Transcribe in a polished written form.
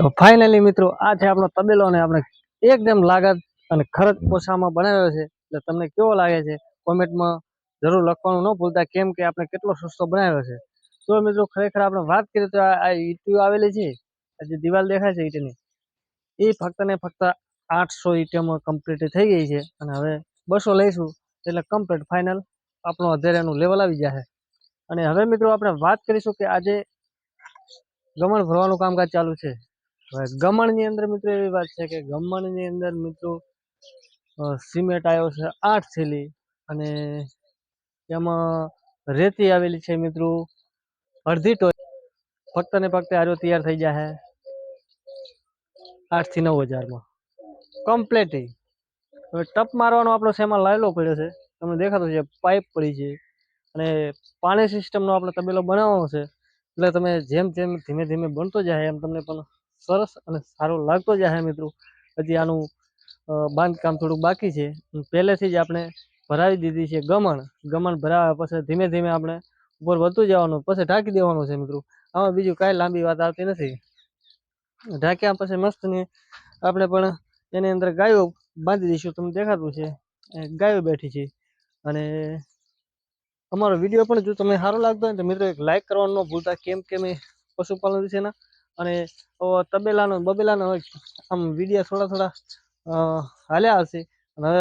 તો ફાઇનલી મિત્રો આ છે આપણો તબેલો અને આપણે એકદમ લાગત અને ખર્ચ ઓછામાં બનાવ્યો છે. એટલે તમને કેવો લાગે છે કોમેન્ટમાં જરૂર લખવાનું ન ભૂલતા, કેમ કે આપણે કેટલો સસ્તો બનાવ્યો છે. તો મિત્રો ખરેખર આપણે વાત કરીએ તો આ ઈંટો આવેલી છે, આ જે દિવાલ દેખાય છે ઈંટની, એ ફક્ત ને ફક્ત 800 ઈંટોમાં કમ્પ્લીટ થઈ ગઈ છે. અને હવે 200 લઈશું એટલે કમ્પ્લીટ ફાઇનલ આપણો અધેરાનું લેવલ આવી જશે. અને હવે મિત્રો આપણે વાત કરીશું કે આજે ગમણ ભરવાનું કામકાજ ચાલુ છે. હવે ગમણની અંદર મિત્રો એવી વાત છે કે ગમણની અંદર મિત્રો સિમેન્ટ આવ્યો છે 8 થેલી, અને એમાં રેતી આવેલી છે મિત્રો અડધી ટોચ. ફક્ત ને ફક્ત આરો તૈયાર થઈ જાય 8 થી 9 હજારમાં કમ્પ્લીટ. હવે ટપ મારવાનો આપણો શેમાં લાયલો પડ્યો છે, તમને દેખાતો છે પાઇપ પડી છે, અને પાણી સિસ્ટમનો આપણે તબેલો બનાવવાનો છે. એટલે તમે જેમ જેમ ધીમે ધીમે બનતો જાય એમ તમને પણ સરસ અને સારું લાગતો જાય મિત્રો. હજી આનું બાંધકામ થોડું બાકી છે. પહેલેથી જ આપણે ભરાવી દીધી છે ગમણ ભરાવ્યા પછી ધીમે ધીમે આપણે ઉપર વધતું જવાનું, પછી ઢાંકી દેવાનું છે મિત્રો. આમાં બીજું કાંઈ લાંબી વાત આવતી નથી. ઢાંક્યા પછી મસ્તની આપણે પણ એની અંદર ગાયો બાંધી દઈશું. તમને દેખાતું છે ગાયો બેઠી છે. અને અમારો વિડીયો પણ જો તમને સારો લાગતો હોય તો મિત્રો એક લાઇક કરવાનું ન ભૂલતા, કેમ કે મેં પશુપાલન વિશેના અને તબેલાનો બબેલાનો આમ વિડીયો થોડા હાલ્યા હશે.